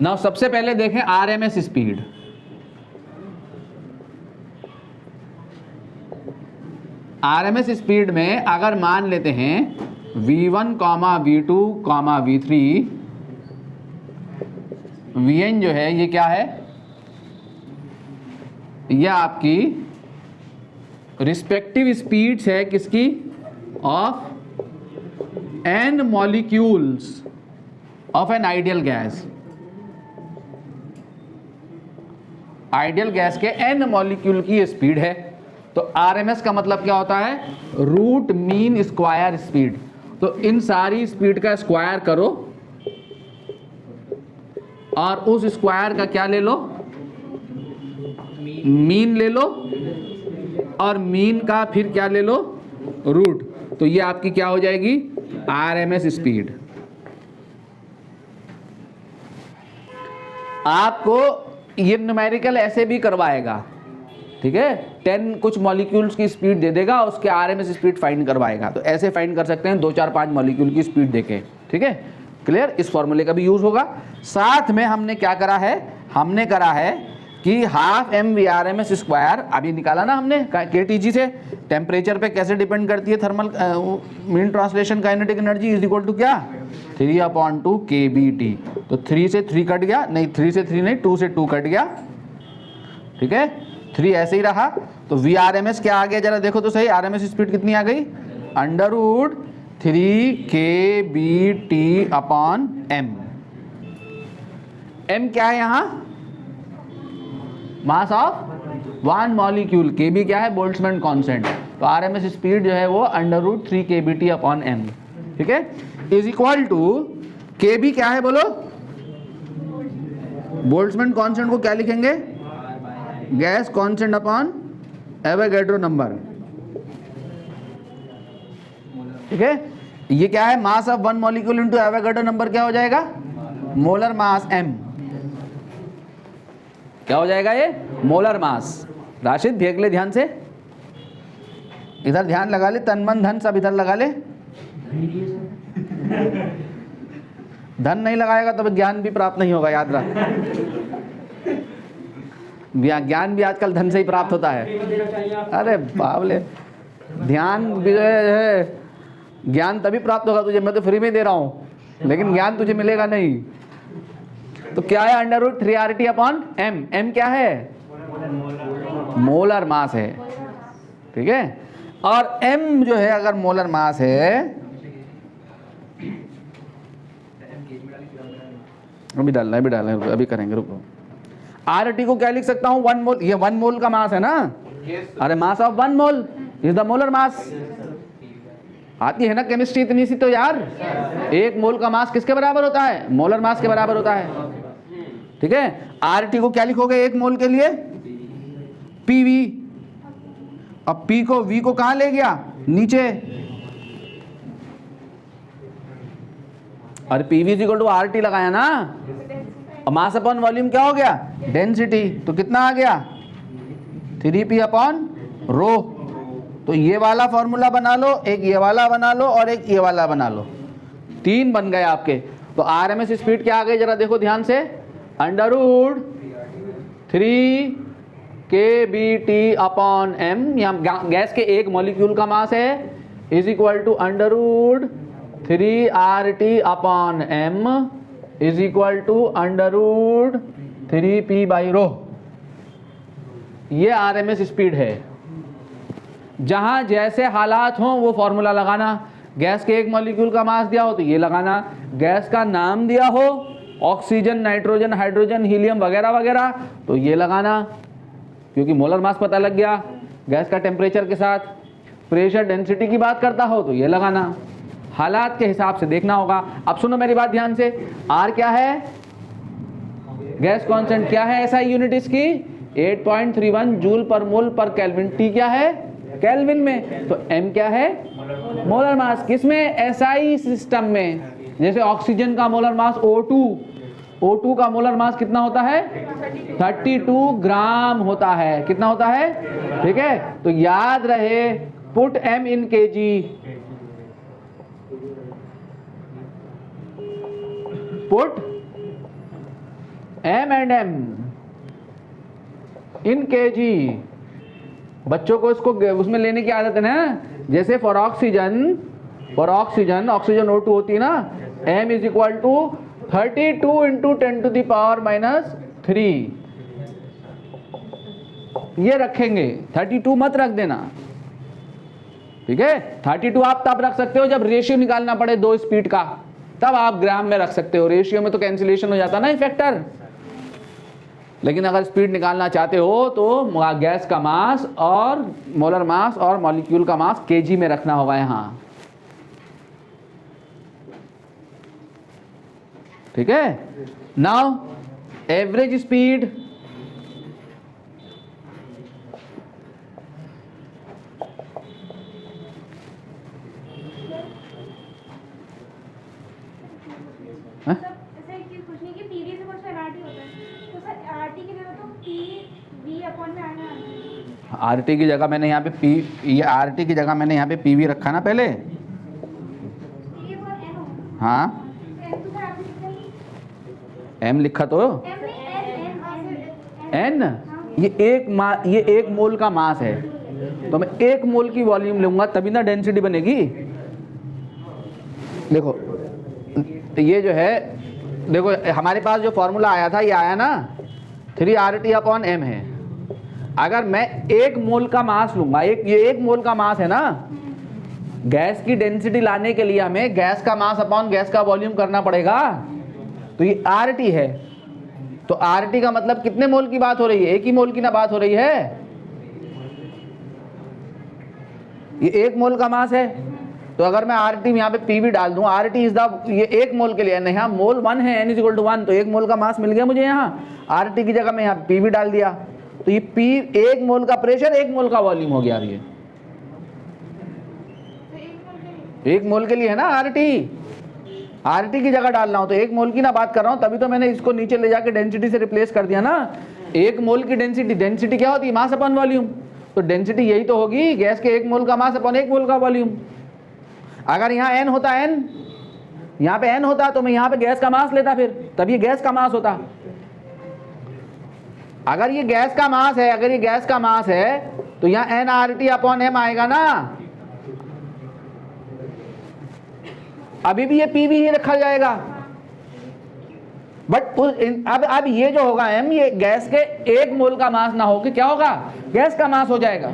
Now सबसे पहले देखें आरएमएस स्पीड। आरएमएस स्पीड में अगर मान लेते हैं v1, v2, v3, vn जो है ये क्या है, यह आपकी रिस्पेक्टिव स्पीड्स है किसकी, of n molecules of an ideal gas. Ideal gas के n मॉलिक्यूल की स्पीड है। तो आरएमएस का मतलब क्या होता है, रूट मीन स्क्वायर स्पीड। तो इन सारी स्पीड का स्क्वायर करो और उस स्क्वायर का क्या ले लो, मीन ले लो, और मीन का फिर क्या ले लो, रूट। तो ये आपकी क्या हो जाएगी, आरएमएस स्पीड। आपको ये न्यूमेरिकल ऐसे भी करवाएगा, ठीक है, 10 कुछ मॉलिक्यूल्स की स्पीड दे देगा, उसके आरएमएस स्पीड फाइंड करवाएगा। तो ऐसे फाइंड कर सकते हैं 2, 4, 5 मॉलिक्यूल की स्पीड देके, ठीक है, क्लियर। इस फॉर्मूले का भी यूज होगा। साथ में हमने क्या करा है, हमने करा है कि half M V R M S square अभी निकाला ना हमने केटीजी से, टेम्परेचर पे कैसे डिपेंड करती है thermal mean translation kinetic energy is equal to क्या, 3/2 kBT। तो 3 से 3 कट गया, नहीं 3 से 3 नहीं 2 से 2 कट गया, ठीक है, 3 ऐसे ही रहा। तो वी आर एम एस क्या आ गया, जरा देखो तो सही, आर एम एस स्पीड कितनी आ गई, √3 kBT/m। m क्या है यहाँ, mass of one molecule, kb क्या है, बोल्ट्जमैन कांस्टेंट। तो आरएमएस स्पीड जो है वो √3 kBT/m, ठीक है, इज इक्वल टू kb क्या है बोलो, बोल्ट्जमैन कांस्टेंट को क्या लिखेंगे, gas constant upon Avogadro number, ठीक है। ये क्या है, mass of one molecule into Avogadro number क्या हो जाएगा, मोलर मास m, क्या हो जाएगा ये, मोलर मास। राशिद देख ले ध्यान से, इधर ध्यान लगा ले, तन मन धन सब इधर लगा ले। धन नहीं लगाएगा तो ज्ञान भी प्राप्त नहीं होगा, याद रख। ज्ञान भी आजकल धन से ही प्राप्त होता है। अरे बावले, ध्यान भी जो है, ज्ञान तभी प्राप्त होगा तुझे, मैं तो फ्री में दे रहा हूँ, लेकिन ज्ञान तुझे मिलेगा नहीं। तो क्या है, √3 RT/m, m क्या है, मोलर मास है, ठीक है। और m जो है अगर मोलर मास है, अभी डालना है, अभी करेंगे, रुको। RT को क्या लिख सकता हूँ, 1 मोल, ये 1 मोल का मास है ना, अरे mass of 1 mole is the molar mass. आती है ना केमिस्ट्री इतनी सी तो यार, 1 मोल का मास किसके बराबर होता है, मोलर मास के बराबर होता है, ठीक है। RT को क्या लिखोगे 1 मोल के लिए, PV। अब P को V को कहां ले गया, नीचे, और PV is equal to RT लगाया ना, और मास अपॉन वॉल्यूम क्या हो गया, डेंसिटी। तो कितना आ गया, 3P/ρ। तो ये वाला फॉर्मूला बना लो, एक ये वाला बना लो, और एक ये वाला बना लो, 3 बन गए आपके। तो आरएमएस स्पीड क्या आ गई, जरा देखो ध्यान से, √3 kBT/m, यहाँ गैस के एक मॉलिक्यूल का मास है, is equal to √3 RT/m is equal to √3P/ρ। ये आरएमएस स्पीड है। जहां जैसे हालात हों वो फॉर्मूला लगाना। गैस के एक मॉलिक्यूल का मास दिया हो तो ये लगाना, गैस का नाम दिया हो, ऑक्सीजन, नाइट्रोजन, हाइड्रोजन, हीलियम वगैरह वगैरह, तो ये लगाना, क्योंकि मोलर मास पता लग गया। गैस का टेम्परेचर के साथ प्रेशर, डेंसिटी की बात करता हो तो ये लगाना। हालात के हिसाब से देखना होगा। अब सुनो मेरी बात ध्यान से, आर क्या है, गैस कांस्टेंट क्या है एसआई यूनिट इसकी, 8.31 जूल पर मोल पर केल्विन। टी क्या है, केल्विन में। तो m क्या है, मोलर मास। किसमें, एसआई सिस्टम में। जैसे ऑक्सीजन का मोलर मास O2 का मोलर मास कितना होता है, 32 ग्राम होता है। कितना होता है, ठीक है। तो याद रहे, put m in kg, put m and m in kg। बच्चों को इसको उसमें लेने की आदत है ना, जैसे फॉर ऑक्सीजन ऑक्सीजन O2 होती है ना, m is equal to 32 into 10 to the power -3। ये रखेंगे, 32 मत रख देना, ठीक है। 32 आप तब रख सकते हो जब रेशियो निकालना पड़े दो स्पीड का, तब आप ग्राम में रख सकते हो। रेशियो में तो कैंसिलेशन हो जाता ना इफेक्टर। लेकिन अगर स्पीड निकालना चाहते हो तो गैस का मास और मोलर मास और मॉलिक्यूल का मास केजी में रखना होगा यहां, ठीक है। नाउ एवरेज स्पीड, आरटी की जगह मैंने यहाँ पे पी, ये आरटी की जगह मैंने यहाँ पे पीवी रखा ना पहले। हाँ एम लिखा तो एन, ये एक मोल का मास है, तो मैं 1 मोल की वॉल्यूम लूंगा तभी ना डेंसिटी बनेगी। देखो तो ये जो है, देखो हमारे पास जो फॉर्मूला आया था, ये आया ना 3RT/m है। अगर मैं 1 मोल का मास लूंगा, ये 1 मोल का मास है ना, गैस की डेंसिटी लाने के लिए हमें गैस का मास अपॉन गैस का वॉल्यूम करना पड़ेगा। तो ये RT है, तो RT का मतलब कितने मोल की बात हो रही है? 1 ही मोल की ना बात हो रही है। ये 1 मोल का मास है, तो अगर मैं RT यहाँ पे PV डाल दूं, RT इज द, ये 1 मोल के लिए, यहाँ मोल 1 है, n = 1, तो 1 मोल का मास मिल गया मुझे यहाँ। RT की जगह मैं यहाँ PV डाल दिया, तो ये P 1 मोल का प्रेशर 1 मोल का वॉल्यूम हो गया। ये 1 मोल के लिए है ना RT की जगह डाल रहा हूं, तो 1 मोल की ना बात कर रहा हूं, तभी तो मैंने इसको नीचे ले जाके डेंसिटी से रिप्लेस कर दिया ना। 1 मोल की डेंसिटी क्या होती है? Mass upon volume. तो डेंसिटी यही तो होगी, गैस के 1 मोल का मास अपॉन 1 मोल का वॉल्यूम। अगर यहाँ n होता, यहाँ पे n होता, तो मैं यहाँ पे गैस का मास लेता, फिर तब ये गैस का मास होता। अगर ये गैस का मास है, तो यहाँ nRT/m आएगा ना। अभी भी ये PV ही रखा जाएगा, बट अब ये जो होगा m, ये गैस के 1 मोल का मास ना होके क्या होगा? गैस का मास हो जाएगा,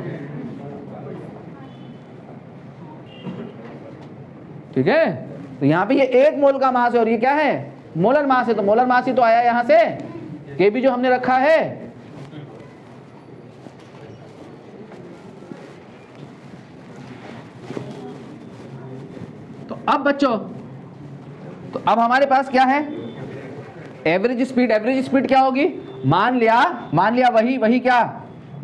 ठीक है। तो यहाँ पे ये 1 मोल का मास है और ये क्या है? मोलर मास है। तो मोलर मास ही तो आया यहां से, Kb जो हमने रखा है। तो अब बच्चों, तो अब हमारे पास क्या है? एवरेज स्पीड क्या होगी? मान लिया वही क्या,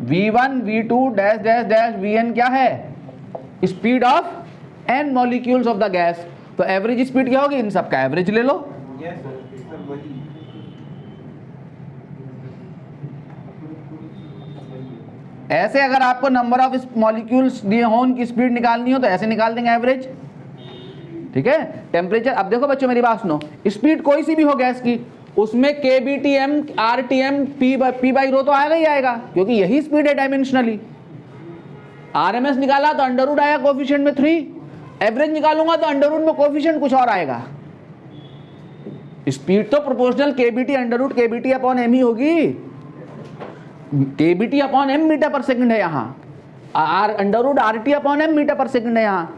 V1 V2 dash dash dash Vn क्या है? Speed of n molecules of the gas. तो एवरेज स्पीड क्या होगी? इन सब का एवरेज ले लो। ऐसे अगर आपको नंबर ऑफ मॉलिक्यूल्स दिए हो, उनकी स्पीड निकालनी हो, तो ऐसे निकाल देंगे एवरेज, ठीक है। टेम्परेचर, अब देखो बच्चों मेरी बात सुनो, स्पीड कोई सी भी हो गैस की, उसमें kBTM RTM P/ρ तो आएगा ही आएगा, क्योंकि यही स्पीड है डायमेंशनली। RMS निकाला तो अंडररूट आया कोफिशिएंट में 3, एवरेज निकालूंगा तो अंडररूट में कोफिशिएंट कुछ और आएगा। स्पीड तो प्रोपोर्शनल kBT/m ही होगी। kBT/m मीटर/सेकंड है यहाँ, अंडररूट RT/m मीटर/सेकंड है यहाँ,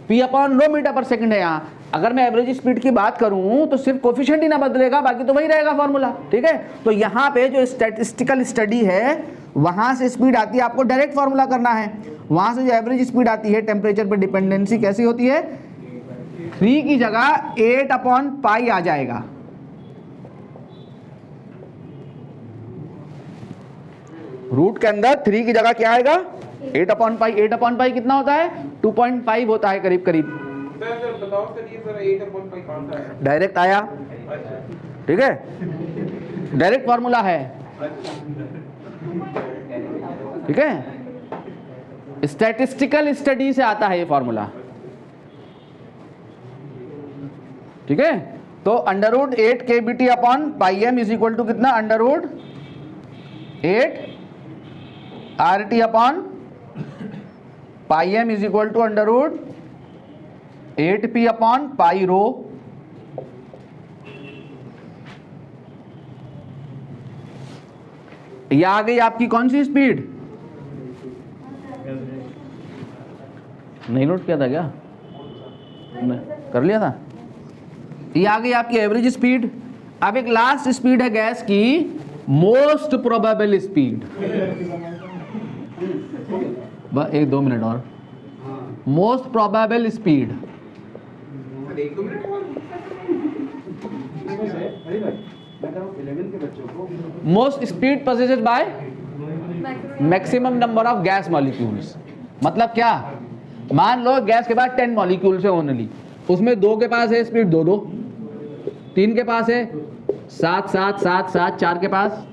P/ρ मीटर/सेकंड है यहाँ। अगर मैं एवरेज स्पीड की बात करूं तो सिर्फ कोफिशिएंट ही ना बदलेगा, बाकी तो वही रहेगा फॉर्मूला, ठीक है। तो यहाँ पे जो स्टैटिस्टिकल स्टडी है, वहां से स्पीड आती है, आपको डायरेक्ट फॉर्मूला करना है। वहां से जो एवरेज स्पीड आती है, टेम्परेचर पे डिपेंडेंसी कैसी होती है? 3 की जगह 8/π आ जाएगा। रूट के अंदर 3 की जगह क्या आएगा? 8/π। 8/π कितना होता है? 2.5 होता है करीब करीब। डायरेक्ट आया, ठीक है, डायरेक्ट फॉर्मूला है, ठीक है। स्टैटिस्टिकल स्टडी से आता है ये फॉर्मूला, ठीक है। तो √8 kBt upon pi m is equal to कितना, √8 RT upon pi m is equal to √8P upon pi rho. ये आ गई आपकी कौन सी स्पीड, नहीं नोट किया था क्या, नहीं कर लिया था। ये आ गई आपकी एवरेज स्पीड। अब एक लास्ट स्पीड है गैस की, मोस्ट प्रोबेबल स्पीड। बस 1-2 मिनट और, most probable speed. Most speed possessed by maximum number of gas molecules. मतलब क्या, मान लो गैस के पास 10 मॉलिक्यूल्स है ओनली, उसमें 2 के पास है स्पीड 2-2, 3 के पास है 7-7-7-7, 4 के पास,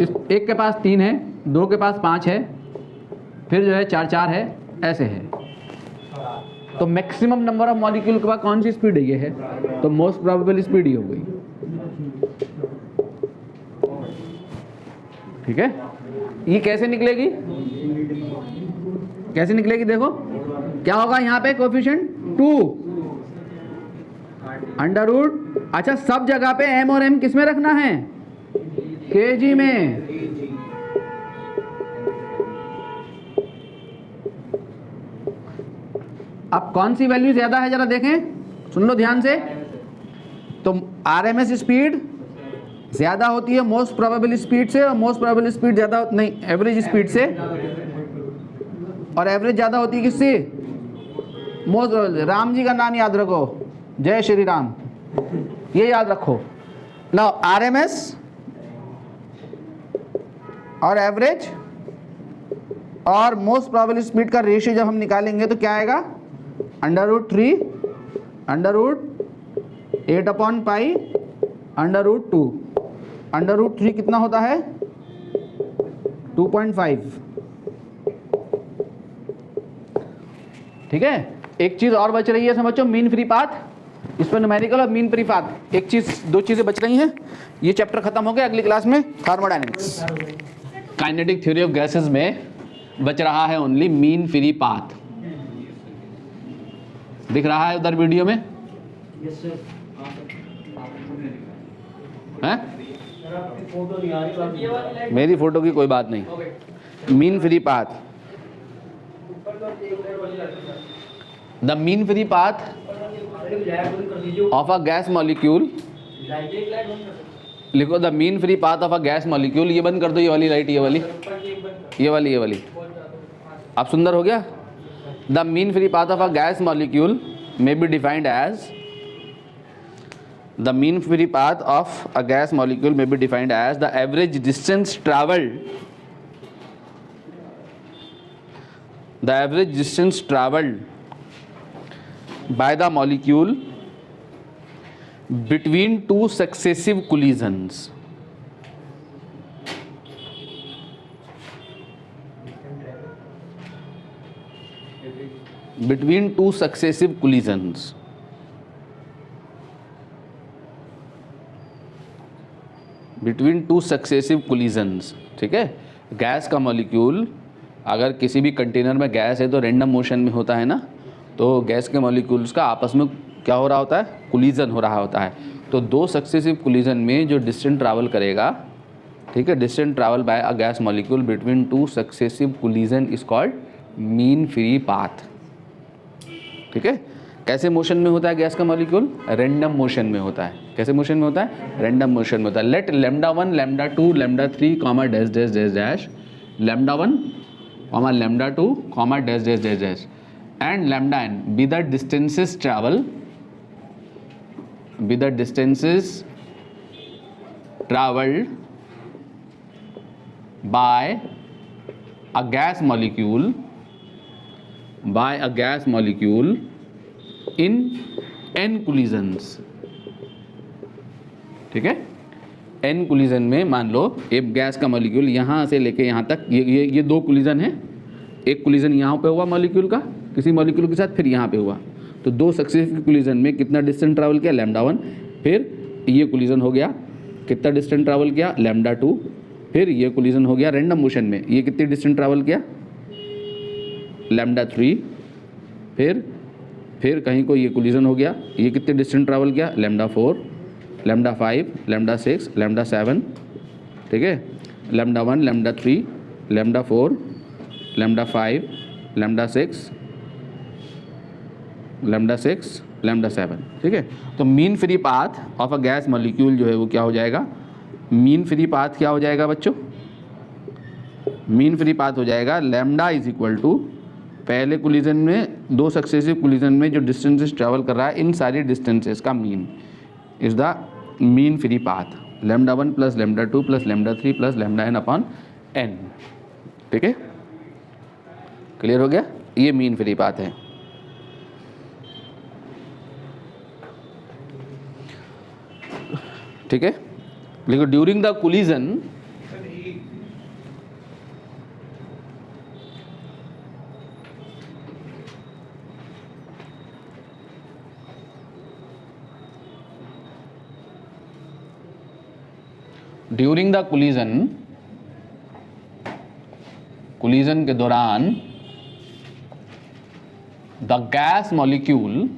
एक के पास 3 है, 2 के पास 5 है, फिर जो है 4-4 है, ऐसे है। तो मैक्सिमम नंबर ऑफ मॉलिक्यूल के पास कौन सी स्पीड है, ये है, तो मोस्ट प्रोबेबल स्पीड ही हो गई। ठीक है, ये कैसे निकलेगी, कैसे निकलेगी, देखो क्या होगा यहाँ पे, कोएफिशिएंट 2 √, अच्छा सब जगह पे m और m किस में रखना है, kg में। अब कौन सी वैल्यू ज्यादा है जरा देखें, सुन लो ध्यान से। तो RMS स्पीड ज्यादा होती है मोस्ट प्रोबेबल स्पीड से, और मोस्ट प्रोबेबल स्पीड ज्यादा नहीं एवरेज स्पीड से, और एवरेज ज्यादा होती है किससे, मोस्ट प्रोबेबल। राम जी का नाम याद रखो, जय श्री राम, ये याद रखो। नाउ RMS और एवरेज और मोस्ट प्रोबेबल स्पीड का रेशियो जब हम निकालेंगे तो क्या आएगा, √3 √8 अपॉन पाई √2। √3 कितना होता है, 2.5। ठीक है, एक चीज और बच रही है समझो, मीन फ्री पाथ। इस पर न्यूमेरिकल और मीन फ्री पाथ, एक चीज, 2 चीजें बच रही हैं। ये चैप्टर खत्म हो गया, अगली क्लास में thermodynamics. Kinetic theory of gases में बच रहा है ओनली मीन फ्री पाथ। दिख रहा है उधर वीडियो में, है? मेरी फोटो की कोई बात नहीं, mean free path. The mean free path of a gas molecule, लिखो the mean free path of a gas molecule. ये बंद कर दो, ये वाली लाइट, ये वाली, ये वाली, ये वाली। अब सुंदर हो गया। The mean free path of a gas molecule may be defined as, the mean free path of a gas molecule may be defined as the average distance traveled, the average distance traveled by the molecule between 2 successive collisions. Between 2 successive collisions. Between 2 successive collisions. ठीक है, gas का molecule अगर किसी भी container में gas है तो random motion में होता है ना, तो गैस के मॉलिक्यूल्स का आपस में क्या हो रहा होता है, कोलिजन हो रहा होता है। तो 2 सक्सेसिव कोलिजन में जो डिस्टेंस ट्रैवल करेगा, ठीक है, distance travel by a gas molecule between 2 successive collision is called mean free path. ठीक है, कैसे मोशन में होता है गैस का मॉलिक्यूल, रैंडम मोशन में होता है। कैसे मोशन में होता है, रैंडम मोशन में होता है। Let λ1 λ2 λ3 comma dash dash dash dash, λ1 comma λ2 comma dash dash dash dash and λn be the distances travel, be the distances travelled by a gas molecule, by a gas molecule in n collisions। ठीक है, n collision में मान लो एक gas का molecule यहाँ से लेके यहाँ तक, ये 2 कोलिजन है। एक कोलिजन यहाँ पे हुआ मॉलिक्यूल का किसी मॉलिक्यूल के साथ, फिर यहाँ पे हुआ, तो 2 सक्सेसिव कोलिजन में कितना डिस्टेंस ट्रैवल किया, λ1। फिर ये कोलिजन हो गया, कितना डिस्टेंस ट्रैवल किया, लैम्डा 2, फिर ये कोलिजन हो गया रैंडम मोशन में, ये कितनी डिस्टेंस ट्रैवल किया, लैम्डा 3, फिर कहीं को ये कोलिजन हो गया, ये कितने डिस्टेंस ट्रैवल किया, लैम्डा 4, लैम्डा 5, लैम्डा 6, लैम्डा 7, ठीक है, lambda 1, lambda 3, lambda 4, lambda 5, lambda 6, lambda 6, lambda 7, ठीक है। तो mean free path of a gas molecule जो है वो क्या हो जाएगा, मीन फ्री पाथ क्या हो जाएगा बच्चों, मीन फ्री पाथ हो जाएगा लैम्डा इज इक्वल टू पहले कोलिजन में, दो सक्सेसिव कोलिजन में जो डिस्टेंसेस ट्रैवल कर रहा है इन सारी डिस्टेंसेस का mean is the mean free path, lambda 1 plus lambda 2 plus lambda 3 plus lambda n upon n, ठीक है, क्लियर हो गया, ये मीन फ्री पाथ है। ठीक है, लेकिन during the collision during the collision के दौरान द गैस मॉलिक्यूल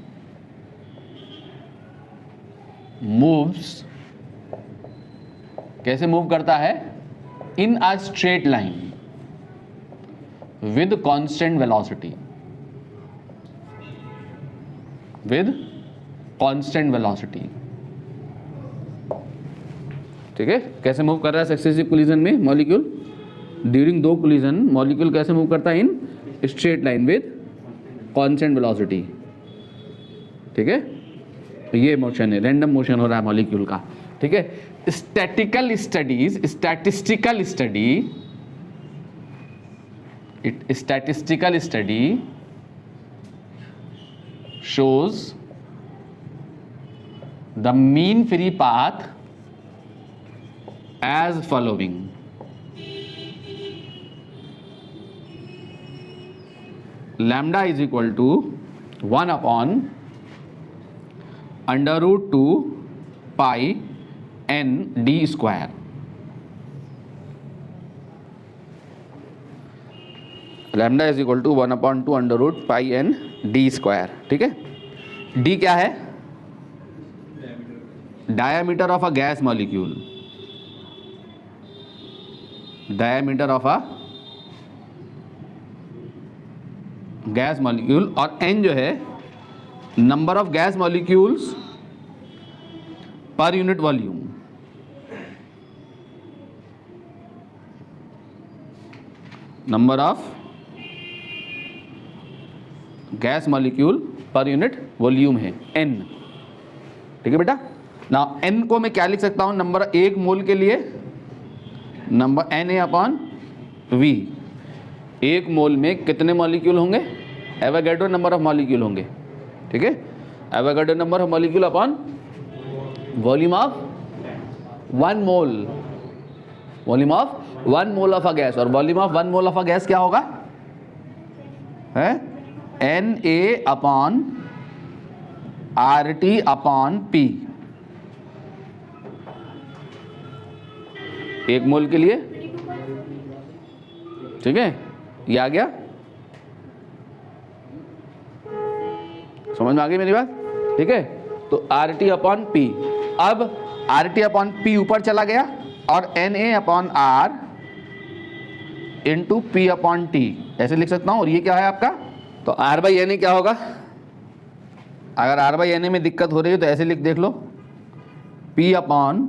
मूव्स, कैसे मूव करता है, in a straight line with constant velocity, with constant velocity, ठीक है। कैसे मूव कर रहा है सक्सेसिव कोलिजन में मॉलिक्यूल, ड्यूरिंग दो कोलिजन मॉलिक्यूल कैसे मूव करता है, in straight line with constant velocity, ठीक है, ये मोशन है, रैंडम मोशन हो रहा है मॉलिक्यूल का, ठीक है। Statistical study shows the mean free path as following. Lambda is equal to 1 upon under root 2 pi n d square. Lambda is equal to 1 upon 2 under root pi N D square, ठीक है। D क्या है, diameter of a gas molecule, diameter of a gas molecule, और N जो है number of gas molecules per unit volume, number of gas molecule per unit volume है n, ठीक है बेटा। ना n को मैं क्या लिख सकता हूं, नंबर 1 मोल के लिए नंबर Na अपॉन v, 1 मोल में कितने मॉलिक्यूल होंगे, एवोगाड्रो नंबर ऑफ मॉलिक्यूल होंगे, ठीक है। Avogadro number of molecule upon volume of 1 mole, volume of 1 mole of a gas, और volume of 1 mole of a gas क्या होगा, है Na upon RT upon P, 1 mole के लिए, ठीक है, ये आ गया, समझ में आ गई मेरी बात, ठीक है। तो RT अपॉन P, अब RT अपॉन P ऊपर चला गया और Na upon R into P upon T ऐसे लिख सकता हूं, और ये क्या है आपका, तो R बाई Na क्या होगा, अगर R बाई Na में दिक्कत हो रही है तो ऐसे लिख देख लो, P upon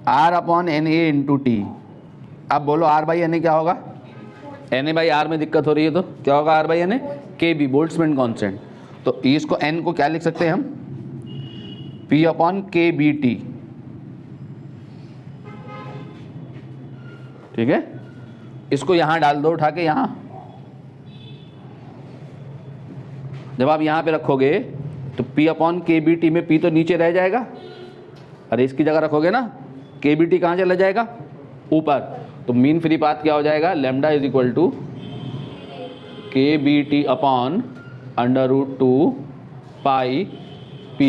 R upon Na into T. अब बोलो R बाई Na क्या होगा, Na बाई R में दिक्कत हो रही है तो क्या होगा, R by Na KB Boltzmann constant, तो इसको N को क्या लिख सकते हैं हम, P अपॉन KBT, ठीक है। इसको यहां डाल दो उठा के, यहां जब आप यहाँ पे रखोगे तो P अपॉन KBT में P तो नीचे रह जाएगा, अरे इसकी जगह रखोगे ना KBT कहाँ चला जाएगा, ऊपर, तो मीन फ्री पाथ क्या हो जाएगा, lambda is equal to KBT upon under root 2 pi P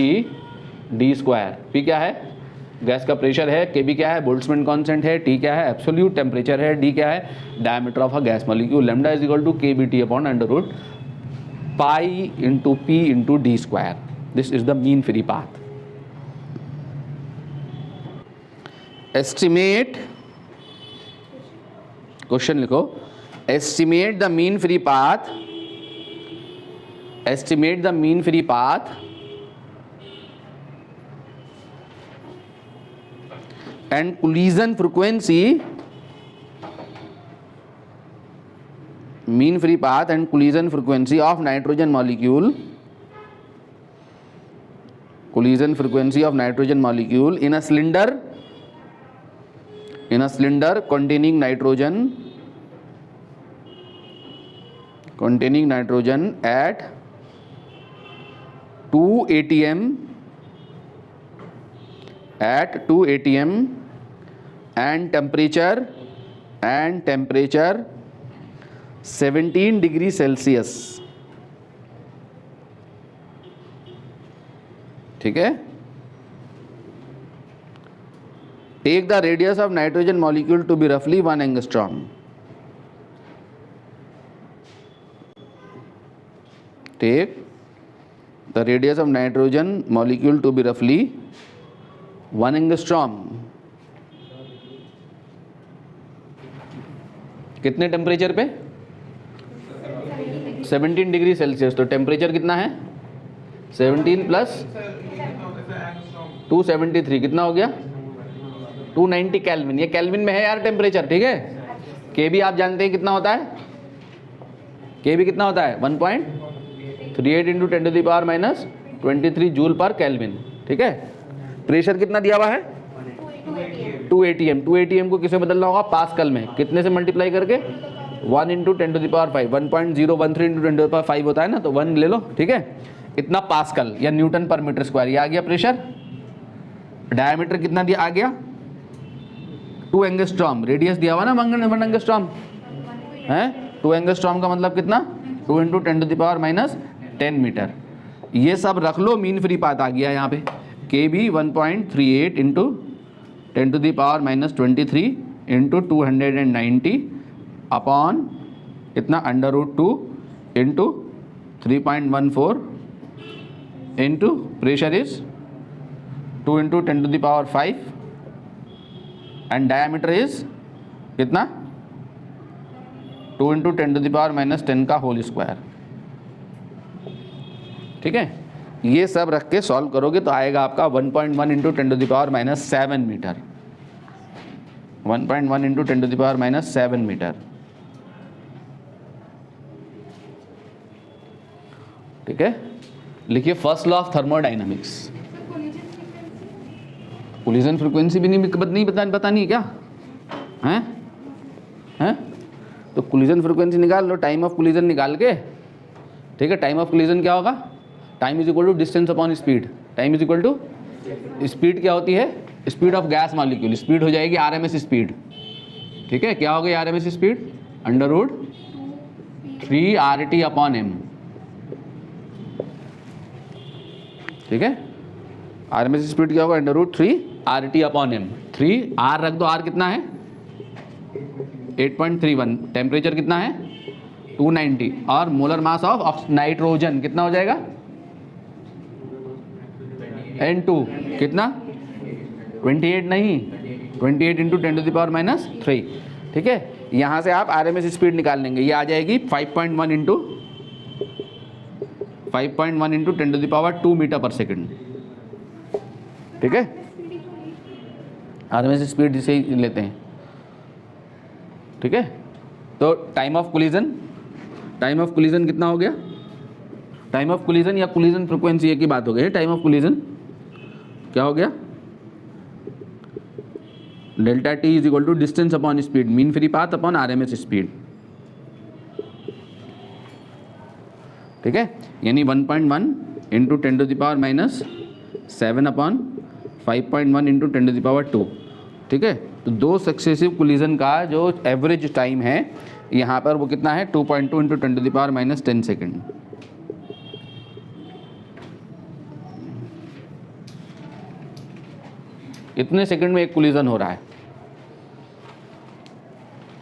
D square. P क्या है? गैस का प्रेशर है, के बी क्या है? बोल्ट्जमैन कांस्टेंट है, टी क्या है? एब्सोल्यूट टेम्परेचर है, डी क्या है? Diameter of a gas molecule. Lambda is equal to K B T upon under root pi into P into D square. This is the mean free path. Estimate, question लिखो, estimate the mean free path, estimate the mean free path and collision frequency, mean free path and collision frequency of nitrogen molecule, collision frequency of nitrogen molecule in a cylinder containing nitrogen at 2 atm and temperature 17 degree Celsius। ठीक है। Take the radius of nitrogen molecule to be roughly 1 angstrom। Take the radius of nitrogen molecule to be roughly 1 angstrom। कितने temperature पे? 17 degree Celsius. तो temperature कितना है? 17 plus 273 कितना हो गया? 290 केल्विन। ये केल्विन में है यार टेम्परेचर, ठीक है। के भी आप जानते हैं कितना होता है? के भी कितना होता है? 1.38 into 10 to the power minus 23 joule per kelvin, ठीक है। प्रेशर कितना दिया हुआ है? 2 atm। 2 atm को किसे बदलना होगा? पास्कल में। कितने से मल्टीप्लाई करके? 1 into 10 to the power 5। 1.013 into 10 to the power 5 होता है ना, तो 1 ले लो, ठीक है। इतना पास्कल या न्यूटन पर मीटर स्क्वायर। ये आ गया प्रेशर। डायमीटर कितना दिया? आ गया 2 एंगस्ट्रॉम। रेडियस दिया हुआ ना 1 एंगस्ट्रॉम है। 2 एंगस्ट्रॉम का मतलब कितना? 2 into 10 to the power minus 10 metre. ये सब रख लो, मीन फ्री पाथ आ गया यहाँ पे। K B 1.38 into 10 to the power minus 23 into 290 upon इतना under root 2 into 3.14 into pressure is 2 into 10 to the power 5 and diameter is कितना? 2 into 10 to the power minus 10 का होल स्क्वायर, ठीक है। ये सब रख के सॉल्व करोगे तो आएगा आपका 1.1 into 10 to the power minus 7 metre. 1.1 into 10 to the power minus 7 metre, ठीक है। लिखिए first law of thermodynamics. Collision frequency भी नहीं बतानी है क्या? हैं? तो कोलिजन फ्रीक्वेंसी निकाल लो, टाइम ऑफ कोलिजन निकाल के, ठीक है। टाइम ऑफ कोलिजन क्या होगा? Time is equal to distance upon speed. Time is equal to speed क्या होती है? Speed of gas molecule. Speed हो जाएगी आरएमएस स्पीड, ठीक है। क्या हो गई RMS speed? Under root 3 RT upon M, ठीक है। आरएमएस स्पीड क्या होगा? Under root 3 RT upon M. 3 R रख दो, R कितना है? 8.31। टेम्परेचर कितना है? 290। और मोलर मास ऑफ नाइट्रोजन कितना हो जाएगा? N2 कितना? 28 नहीं, 28 into 10 to the power minus 3, ठीक है। यहाँ से आप आरएमएस स्पीड निकाल लेंगे। ये आ जाएगी 5.1 into 10 to the power 2 metre per second, ठीक है। आरएमएस स्पीड जिसे ही लेते हैं, ठीक है। तो टाइम ऑफ कोलिजन कितना हो गया? टाइम ऑफ कोलिजन या कोलिजन फ्रीक्वेंसी एक ही बात हो गई। टाइम ऑफ कोलिजन क्या हो गया? Delta T is equal to distance upon speed, mean free path upon RMS speed, ठीक है। यानी 1.1 into 10 to the power minus 7 upon 5.1 into 10 to the power 2, ठीक है। तो दो सक्सेसिव कोलिजन का जो एवरेज टाइम है यहाँ पर वो कितना है? 2.2 into 10 to the power minus 10 second. इतने सेकंड में एक कोलिजन हो रहा है।